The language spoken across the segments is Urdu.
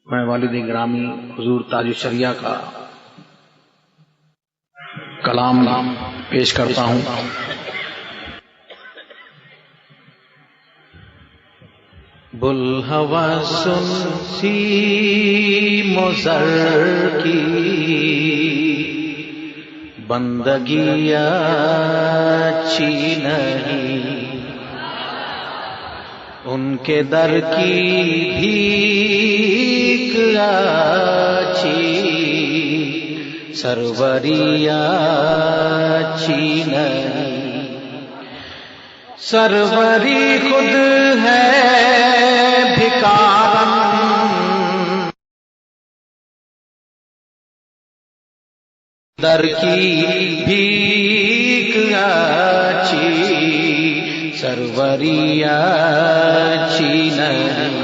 میں والد گرامی حضور تاج الشریعہ کا کلام پیش کرتا ہوں۔ بلہوا سن سیم و زر کی بندگی اچھی نہیں، ان کے در کی بھیک اچھی، سروری اچھی نہیں، سروری خود ہے بھکارن، در کی بھیک اچھی، سروری اچھی نہیں،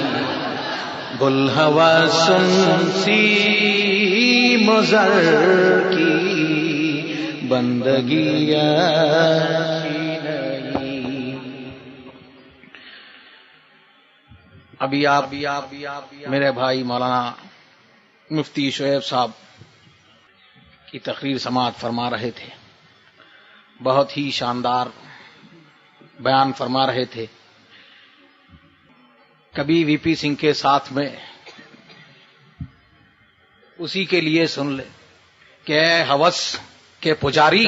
بلہوا سن سیم و زر کی بندگی اچھی نہیں۔ ابھی آپ میرے بھائی مولانا مفتی شعیب صاحب کی تقریر سماعت فرما رہے تھے، بہت ہی شاندار بیان فرما رہے تھے۔ کبھی وی پی سنگھ کے ساتھ میں اسی کے لیے سن لے کہ اے ہوس کے پجاری،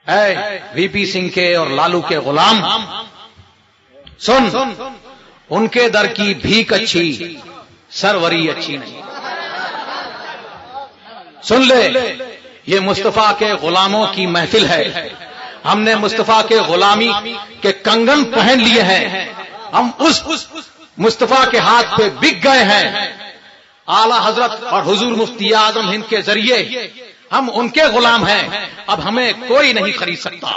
اے وی پی سنگھ کے اور لالو کے غلام، سن، ان کے در کی بھیک اچھی، سروری اچھی نہیں۔ سن لے، یہ مصطفیٰ کے غلاموں کی محفل ہے، ہم نے مصطفیٰ کے غلامی کے کنگن پہن لیے ہیں، ہم اس مصطفیٰ کے ہاتھ پہ بک گئے ہیں۔ اعلی حضرت اور حضور مفتی اعظم ہند کے ذریعے ہم ان کے غلام ہیں، اب ہمیں کوئی نہیں خرید سکتا۔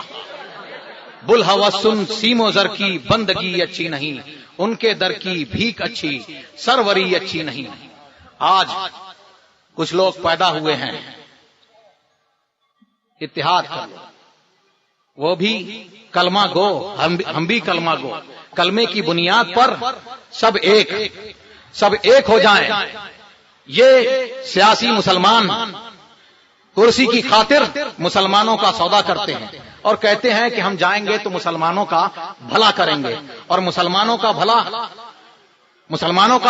بلہوا سن سیم و زر کی بندگی اچھی نہیں، ان کے در کی بھیک اچھی، سروری اچھی نہیں۔ آج کچھ لوگ پیدا ہوئے ہیں، اتحاد کر لو، وہ بھی کلمہ گو، ہم بھی کلمہ گو، کلمے کی بنیاد پر سب ایک ہو جائیں۔ یہ سیاسی مسلمان کرسی کی خاطر مسلمانوں کا سودا کرتے ہیں اور کہتے ہیں کہ ہم جائیں گے تو مسلمانوں کا بھلا کریں گے، اور مسلمانوں کا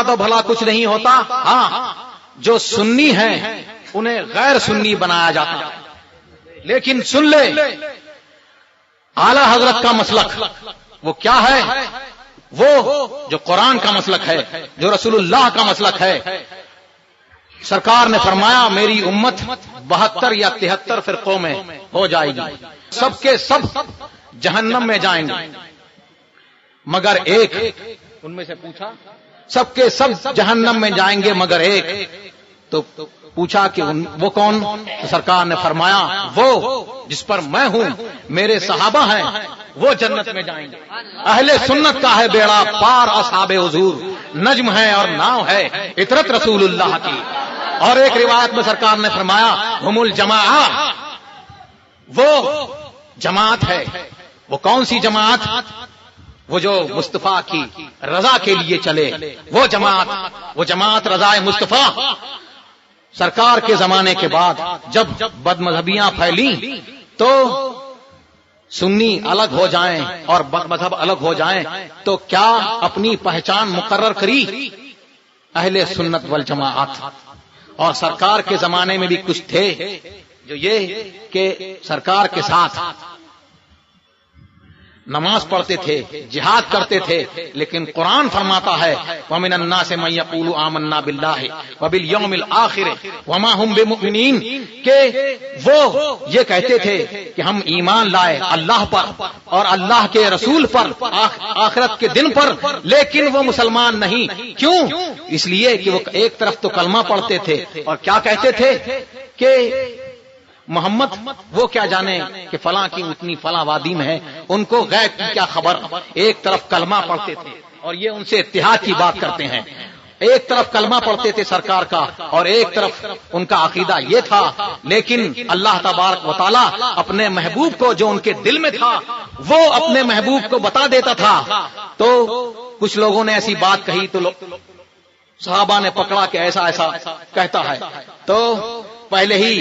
تو بھلا کچھ نہیں ہوتا۔ ہاں، جو سنی ہیں انہیں غیر سنی بنایا جاتا ہے۔ لیکن سن لے، اعلی حضرت کا مسلک وہ کیا ہے؟ وہ جو قرآن کا مسلک ہے، جو رسول اللہ کا مسلک ہے۔ سرکار نے فرمایا میری امت 72 یا 73 فرقوں میں ہو جائے گی، سب کے سب جہنم میں جائیں گے مگر ایک۔ ان میں سے پوچھا سب کے سب جہنم میں جائیں گے مگر ایک، تو پوچھا کہ وہ کون؟ تو سرکار نے فرمایا وہ جس پر میں ہوں، میرے صحابہ ہیں، وہ جنت میں جائیں گے۔ اہل سنت کا ہے بیڑا پار، اصحاب حضور نجم ہے اور ناؤ ہے عطرت رسول اللہ کی۔ اور ایک روایت میں سرکار نے فرمایا ہم الجماعہ، وہ جماعت ہے۔ وہ کون سی جماعت؟ وہ جو مصطفیٰ کی رضا کے لیے چلے، وہ جماعت رضا مصطفیٰ۔ سرکار کے زمانے کے بعد جب بد مذہبیاں پھیلیں تو سنی الگ ہو جائیں اور بد مذہب الگ ہو جائیں، تو کیا اپنی پہچان مقرر کری اہل سنت والجماعت۔ اور سرکار کے زمانے میں بھی کچھ تھے جو یہ کہ سرکار کے ساتھ نماز پڑھتے تھے، جہاد کرتے تھے، لیکن قرآن فرماتا ہے وَمِنَ النَّاسِ مَن يَقُولُ آمَنَّا بِاللَّهِ وَبِالْيَوْمِ الْآخِرِ وَمَا هُمْ بِمُؤْمِنِينَ، کہ وہ یہ کہتے تھے کہ ہم ایمان لائے اللہ پر اور اللہ کے رسول پر، آخرت کے دن پر، لیکن وہ مسلمان نہیں۔ کیوں؟ اس لیے کہ وہ ایک طرف تو کلمہ پڑھتے تھے اور کیا کہتے تھے کہ محمد وہ کیا جانے کہ فلاں کی اتنی فلاں وادی میں ہے، ان کو غیب کی کیا خبر۔ ایک طرف کلمہ پڑھتے تھے اور یہ ان سے اتحاد کی بات کرتے ہیں، ایک طرف کلمہ پڑھتے تھے سرکار کا اور ایک طرف ان کا عقیدہ یہ تھا، لیکن اللہ تبارک و تعالیٰ اپنے محبوب کو جو ان کے دل میں تھا وہ اپنے محبوب کو بتا دیتا تھا، تو کچھ لوگوں نے ایسی بات کہی تو صحابہ نے پکڑا کہ ایسا ایسا کہتا ہے، تو پہلے ہی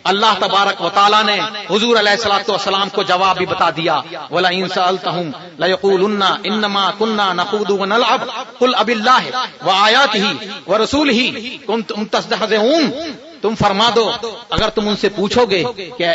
اللہ تبارک و تعالیٰ نے حضور علیہ الصلوۃ والسلام کو جواب بھی بتا دیا، وَلَئِن سَأَلْتَهُمْ لَيَقُولُنَّ إِنَّمَا كُنَّا نَخُوضُ وَنَلْعَبُ قُلْ أَبِاللَّهِ وَآيَاتِهِ وَرَسُولِهِ كُنتُمْ تَسْتَهْزِئُونَ، تم فرما دو اگر تم ان سے پوچھو گے کہ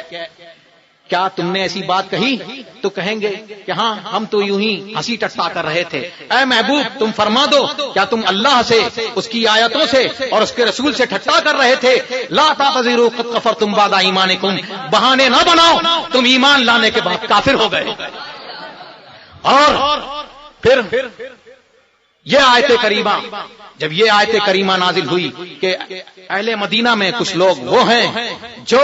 کیا تم نے ایسی بات کہی تو کہیں گے کہ ہاں ہم تو یوں ہی ہنسی ٹٹا کر رہے تھے۔ اے محبوب تم فرما دو کیا تم اللہ سے، اس کی آیتوں سے اور اس کے رسول سے ٹھٹا کر رہے تھے؟ لا تعتذروا قد کفرتم بعد ایمانکم، بہانے نہ بناؤ، تم ایمان لانے کے بعد کافر ہو گئے۔ اور پھر یہ آیت کریمہ، جب یہ آیت کریمہ نازل ہوئی کہ اہل مدینہ میں کچھ لوگ وہ ہیں جو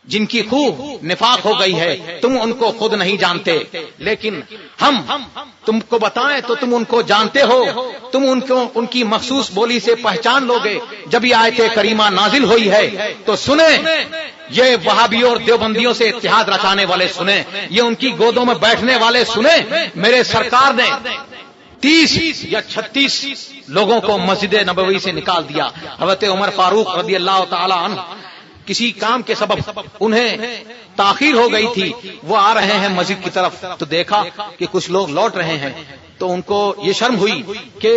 جن کی خوب نفاق ہو گئی ہے، تم ان کو خود نہیں جانتے لیکن ہم تم کو بتائیں تو تم ان کو جانتے ہو، تم ان کی مخصوص بولی سے پہچان لوگے۔ جب یہ آیت کریمہ نازل ہوئی ہے تو سنیں، یہ وہابیوں اور دیوبندیوں سے اتحاد رچانے والے سنیں، یہ ان کی گودوں میں بیٹھنے والے سنیں، میرے سرکار نے 30 یا 36 لوگوں کو مسجد نبوی سے نکال دیا۔ حضرت عمر فاروق رضی اللہ تعالی عنہ کسی کام کے سبب انہیں تاخیر ہو گئی تھی، وہ آ رہے ہیں مسجد کی طرف تو دیکھا کہ کچھ لوگ لوٹ رہے ہیں، تو ان کو یہ شرم ہوئی کہ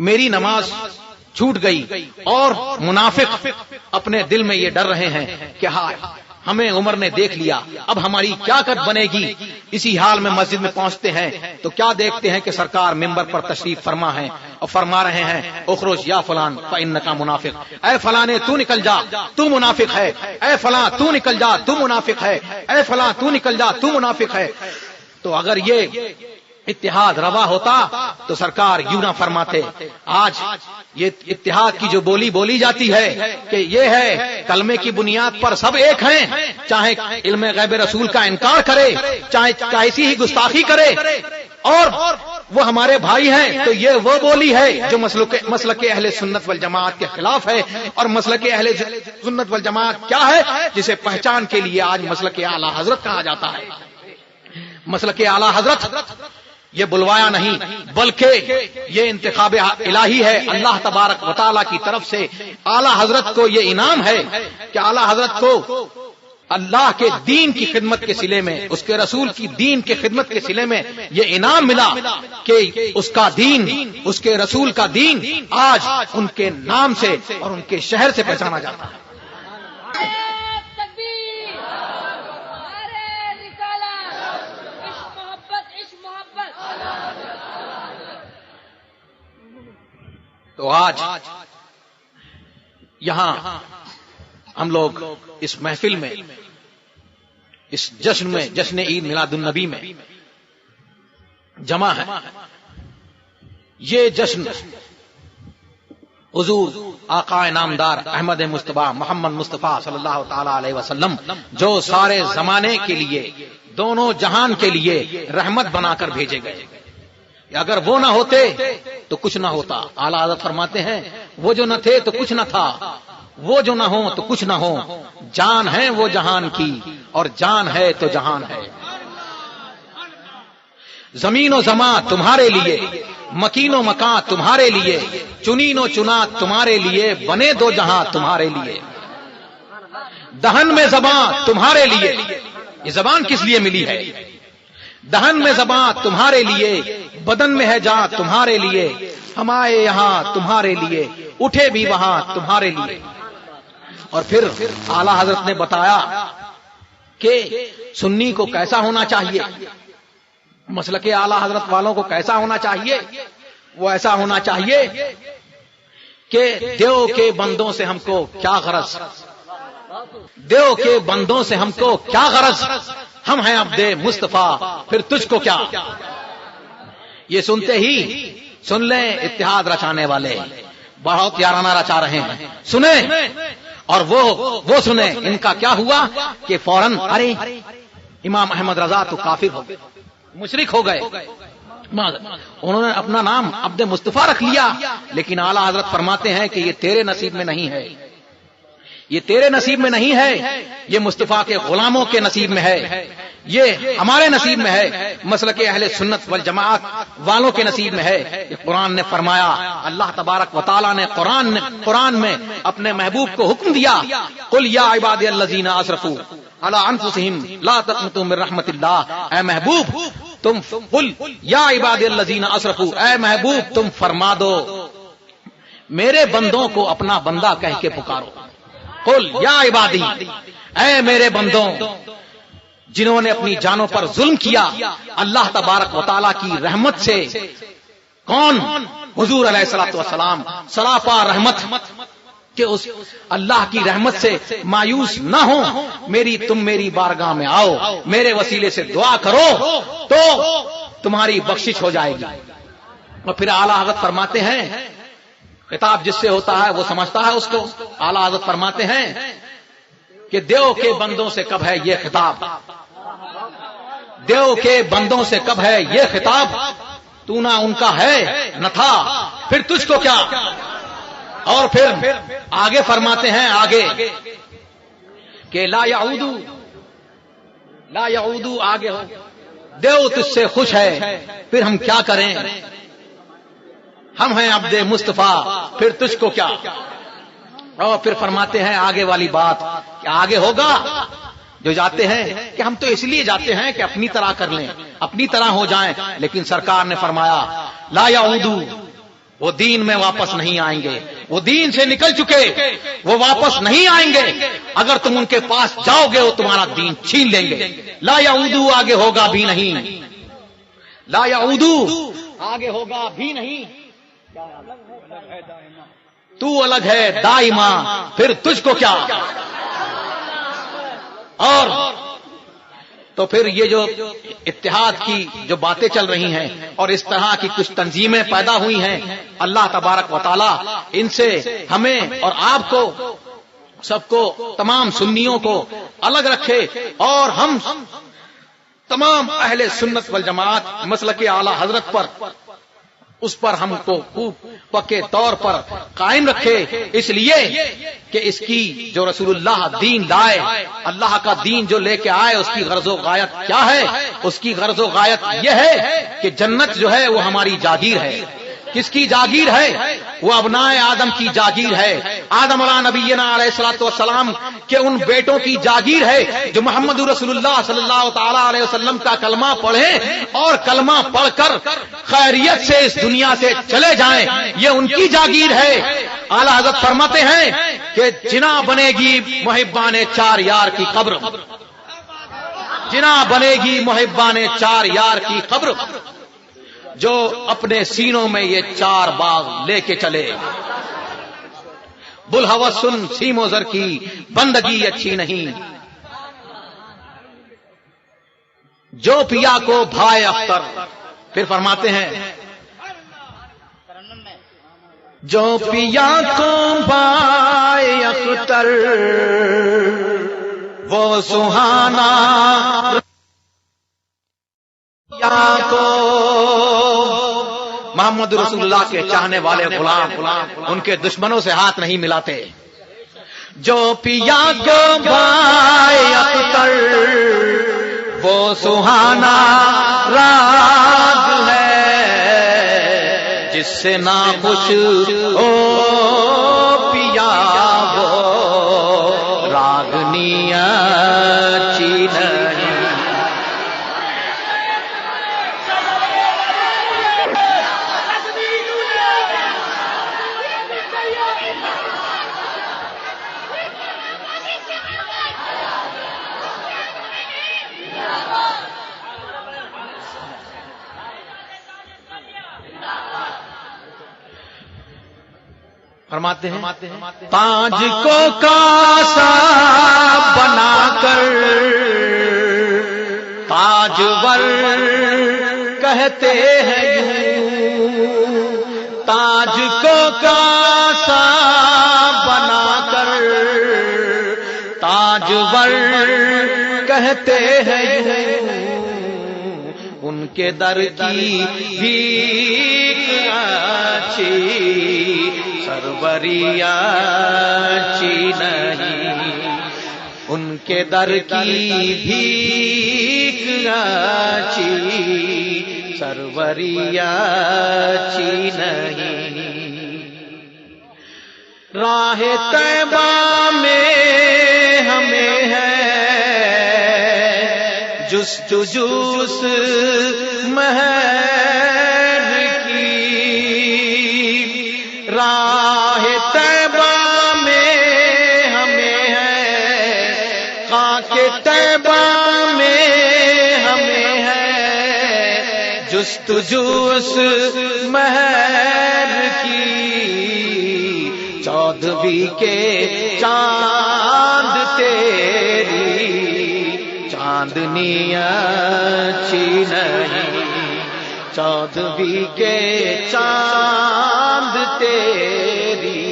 میری نماز چھوٹ گئی، اور منافق اپنے دل میں یہ ڈر رہے ہیں کہ ہاں ہمیں عمر نے دیکھ لیا، اب ہماری کیا کٹ بنے گی۔ اسی حال میں مسجد میں پہنچتے ہیں تو کیا دیکھتے ہیں کہ سرکار ممبر پر تشریف فرما ہے اور فرما رہے ہیں اخرج یا فلان فإنک منافق، اے فلاں تو نکل جا تو منافق ہے، اے فلاں تو نکل جا تو منافق ہے، اے فلاں تو نکل جا تو منافق ہے۔ تو اگر یہ اتحاد روا ہوتا تو سرکار یوں نہ فرماتے۔ آج یہ اتحاد کی جو بولی جاتی ہے کہ یہ ہے کلمے کی بنیاد پر سب ایک ہیں، چاہے علم غیب رسول کا انکار کرے، چاہے کیسی ہی گستاخی کرے، اور وہ ہمارے بھائی ہیں، تو یہ وہ بولی ہے جو مسلک اہل سنت والجماعت کے خلاف ہے۔ اور مسلک اہل سنت والجماعت کیا ہے؟ جسے پہچان کے لیے آج مسلک اعلی حضرت کہا جاتا ہے۔ مسلک اعلی حضرت یہ بلوایا نہیں بلکہ یہ انتخاب الہی ہے، اللہ تبارک و تعالیٰ کی طرف سے اعلی حضرت کو یہ انعام ہے کہ اعلی حضرت کو اللہ کے دین کی خدمت کے صلے میں، اس کے رسول کی دین کی خدمت کے صلے میں یہ انعام ملا کہ اس کا دین، اس کے رسول کا دین آج ان کے نام سے اور ان کے شہر سے پہچانا جاتا ہے۔ تو آج یہاں ہم لوگ اس محفل میں، اس جشن میں، جشن عید میلاد النبی میں جمع ہے۔ یہ جشن حضور آقا نامدار احمد مصطفیٰ محمد مصطفیٰ صلی اللہ تعالی علیہ وسلم، جو سارے زمانے کے لیے، دونوں جہان کے لیے رحمت بنا کر بھیجے گئے، اگر وہ نہ ہوتے تو کچھ نہ ہوتا۔ اعلیٰ حضرت فرماتے ہیں وہ جو نہ تھے تو کچھ نہ تھا، وہ جو نہ ہو تو کچھ نہ ہو، جان ہے وہ جہان کی اور جان ہے تو جہان ہے۔ زمین و زمان تمہارے لیے، مکین و مکان تمہارے لیے، چنین و چنا تمہارے لیے، بنے دو جہاں تمہارے لیے، دہن میں زبان تمہارے لیے۔ یہ زبان کس لیے ملی ہے؟ دہن میں زبان تمہارے لیے، بدن میں ہے جان تمہارے لیے، ہم آئے یہاں تمہارے لیے، اٹھے بھی وہاں تمہارے لیے۔ اور پھر اعلیٰ حضرت نے بتایا کہ سنی کو کیسا ہونا چاہیے، مسلک اعلیٰ حضرت والوں کو کیسا ہونا چاہیے۔ وہ ایسا ہونا چاہیے کہ دیو کے بندوں سے ہم کو کیا غرض، دیو کے بندوں سے ہم کو کیا غرض، ہم ہیں عبد مصطفیٰ پھر تجھ کو کیا۔ یہ سنتے ہی سن لیں اتحاد رچانے والے بہت یارانہ رچا رہے ہیں، سنیں اور وہ سنیں ان کا کیا ہوا کہ فوراً ارے امام احمد رضا تو کافر ہو گئے، مشرک ہو گئے، انہوں نے اپنا نام عبد مصطفیٰ رکھ لیا۔ لیکن اعلیٰ حضرت فرماتے ہیں کہ یہ تیرے نصیب میں نہیں ہے، یہ تیرے نصیب میں نہیں ہے، یہ مصطفیٰ کے غلاموں کے نصیب میں ہے۔ یہ ہمارے نصیب میں ہے، مسلک اہل سنت والجماعت والوں کے نصیب میں ہے۔ قرآن نے فرمایا، اللہ تبارک و تعالیٰ نے قرآن میں اپنے محبوب کو حکم دیا، قل یا عبادی الذین اسرفوا علی انفسہم لا تقنطوا من رحمت اللہ۔ اے محبوب تم قل یا عبادی الذین اسرفوا، اے محبوب تم فرما دو میرے بندوں کو اپنا بندہ کہہ کے پکارو۔ قل یا عبادی، اے میرے بندوں جنہوں نے اپنی جانوں پر ظلم کیا، اللہ تبارک و تعالیٰ کی رحمت سے کون؟ حضور علیہ الصلوۃ والسلام سراپا رحمت، کہ اس اللہ کی رحمت سے مایوس نہ ہو، تم میری بارگاہ میں آؤ، میرے وسیلے سے دعا کرو تو تمہاری بخشش ہو جائے گی۔ اور پھر اعلیٰ حضرت فرماتے ہیں، خطاب جس سے ہوتا ہے وہ سمجھتا ہے اس کو، اعلیٰ حضرت فرماتے ہیں کہ دیو کے بندوں سے کب ہے یہ خطاب، دیو کے بندوں سے کب ہے یہ خطاب، تو نہ ان کا ہے نہ تھا، پھر تجھ کو کیا۔ اور پھر آگے فرماتے ہیں آگے کہ لا یعودو آگے ہو، دیو تجھ سے خوش ہے، پھر ہم کیا کریں، ہم ہیں عبد مصطفیٰ، پھر تجھ کو کیا۔ اور پھر فرماتے ہیں آگے والی بات کہ آگے ہوگا، جو جاتے ہیں کہ ہم تو اس لیے جاتے ہیں کہ اپنی طرح کر لیں، اپنی طرح ہو جائیں، لیکن سرکار نے فرمایا لا یعودو، وہ دین میں واپس نہیں آئیں گے، وہ دین سے نکل چکے، وہ واپس نہیں آئیں گے، اگر تم ان کے پاس جاؤ گے وہ تمہارا دین چھین لیں گے۔ لا یعودو آگے ہوگا بھی نہیں، لا یعودو آگے ہوگا بھی نہیں، تو الگ ہے دائما، پھر تجھ کو کیا۔ اور تو پھر یہ جو اتحاد کی جو باتیں چل رہی ہیں اور اس طرح کی کچھ تنظیمیں پیدا ہوئی ہیں، اللہ تبارک و تعالی ان سے ہمیں اور آپ کو سب کو، تمام سنیوں کو الگ رکھے، اور ہم تمام اہل سنت والجماعت مسلک اعلی حضرت پر، اس پر ہم کو خوب پکے طور پر قائم رکھے، اس لیے کہ اس کی جو رسول اللہ دین لائے، اللہ کا دین جو لے کے آئے، اس کی غرض و غایت کیا ہے؟ اس کی غرض و غایت یہ ہے کہ جنت جو ہے وہ ہماری جاگیر ہے۔ کس کی جاگیر ہے؟ وہ ابنائے آدم کی جاگیر ہے، آدم علیہ نبینا علیہ الصلوۃ والسلام کے ان بیٹوں کی جاگیر ہے جو محمد رسول اللہ صلی اللہ تعالی علیہ وسلم کا کلمہ پڑھیں اور کلمہ پڑھ کر خیریت سے اس دنیا سے چلے جائیں، یہ ان کی جاگیر ہے۔ اعلیٰ حضرت فرماتے ہیں کہ جنا بنے گی محبان چار یار کی قبر، جنا بنے گی محبان چار یار کی قبر، جو اپنے سینوں میں یہ چار باغ لے کے چلے۔ بلہوس سن سیم و زر کی بندگی اچھی نہیں، جو پیا کو بھائے اختر۔ پھر فرماتے ہیں جو پیا کو بھائے اختر وہ سہانا یا کو، محمد رسول اللہ کے چاہنے والے غلام ان کے دشمنوں سے ہاتھ نہیں ملاتے۔ جو پیا کو بھائے اختر وہ سہانا راگ ہے، جس سے ناخوش ہو پیا وہ راگنی اچھی نہیں۔ فرماتے ہیں تاج کو کاسا بنا کر تاجور کہتے ہیں یوں، تاج کو کاسا بنا کر تاجور کہتے ہیں یوں، ان کے در کی بھیک اچھی سربری اچھی نہیں، ان کے در کی بھیک اچھی سروری اچھی نہیں، راہ طیبہ میں ہمیں ہے جستجو اس مہر کی، راہ طیبہ میں ہمیں ہے خاک طیبہ میں ہمیں ہے جستجو اس مہر کی، چودھویں کے چاند تیری چاندنی اچھی نہیں، چودھویں کے چاند تیری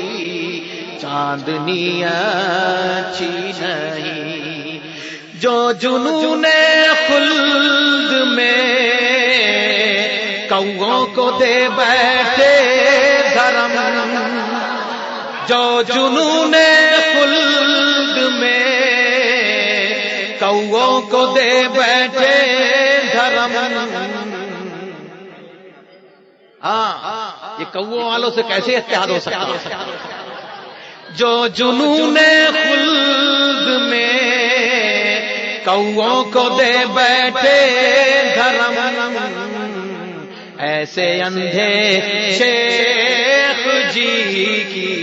چاندنی اچھی نہیں، جو جنون خلد میں کوؤں کو دے بیٹھے دھرم، جو جنون خلد میں کوؤں کو دے بیٹھے دھرم، ہاں یہ کوؤں والوں سے کیسے اتحاد ہو سکتا ہے؟ جو جنون خلد میں کوؤں کو دے بیٹھے دھرم، ایسے اندھے شیخ جی کی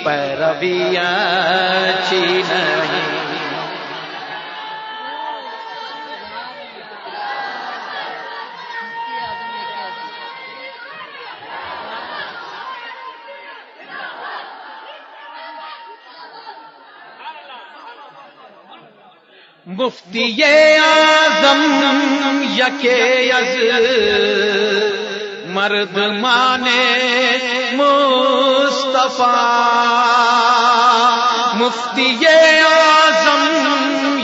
پیروی اچھی نہیں، مفتی اعظم یکے از مرد مانے مصطفیٰ، مفتی اعظم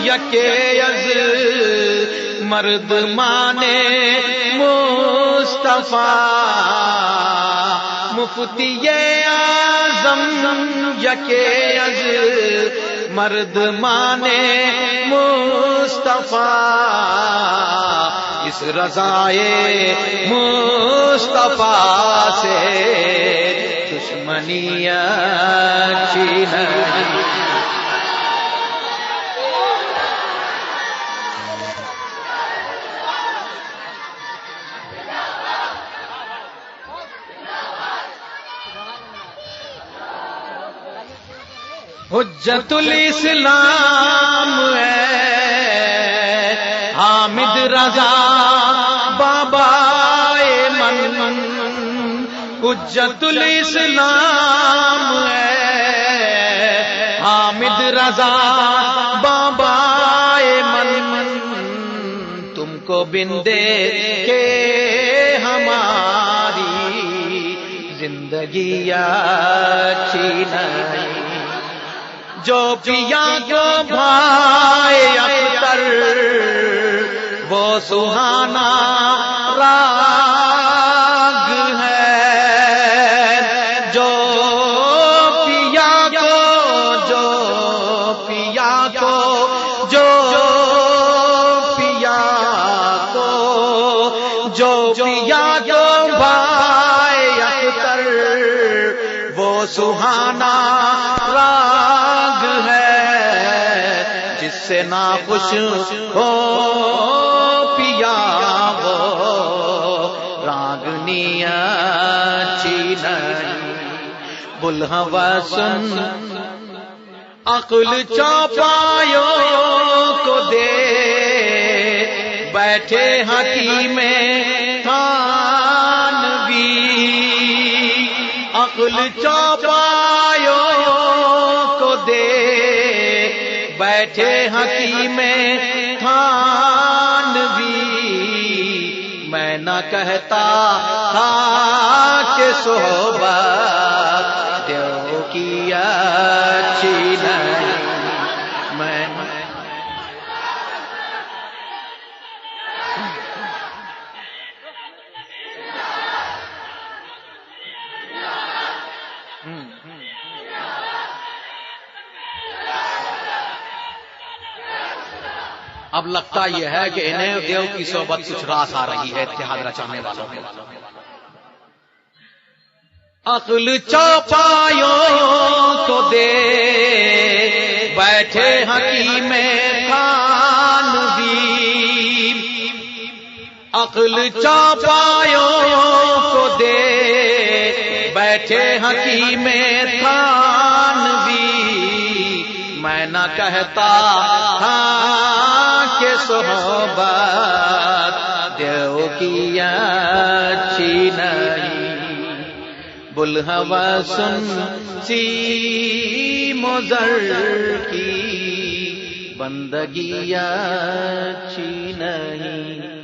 یکے از مرد مانے مصطفیٰ، مفتی اعظم یکے از مرد مانے مصطفیٰ، اس رضائے مصطفیٰ سے دشمنی اچھی نہیں، حجت الاسلام ہے حامد رضا بابا من، حجت الاسلام ہے حامد رضا بابا من، تم کو بندے کے ہماری زندگی اچھی نہیں، جو پیا کو بھائی اختر وہ سہانا راگ ہے، جو پیا کو جو پیا کو جو پیا کو جو پیا کو بھائی اختر وہ سہانا راگ ہے، جس سے ناخوش ہو پیا وہ راگنی اچھی نہیں، بلہوا سن عقل چوپایوں کو دے بیٹھے حکیم تھانوی، عقل چوپایوں کو دے بیٹھے حکیم تھانوی، میں نہ کہتا تھا کہ صحبت دیو کی اچھی نہیں، میں اب لگتا یہ ہے کہ انہیں دیو کی صحبت کچھ راس آ رہی ہے اتحاد رچانے والوں کے. عقل چوپایوں کو دے بیٹھے حکیم خانوی، عقل چوپایوں کو دے بیٹھے حکیم خانوی. میں نہ کہتا کہ صحبت دیو کی اچھی نہیں، بلہوا سن سی مضر کی بندگی اچھی نہیں.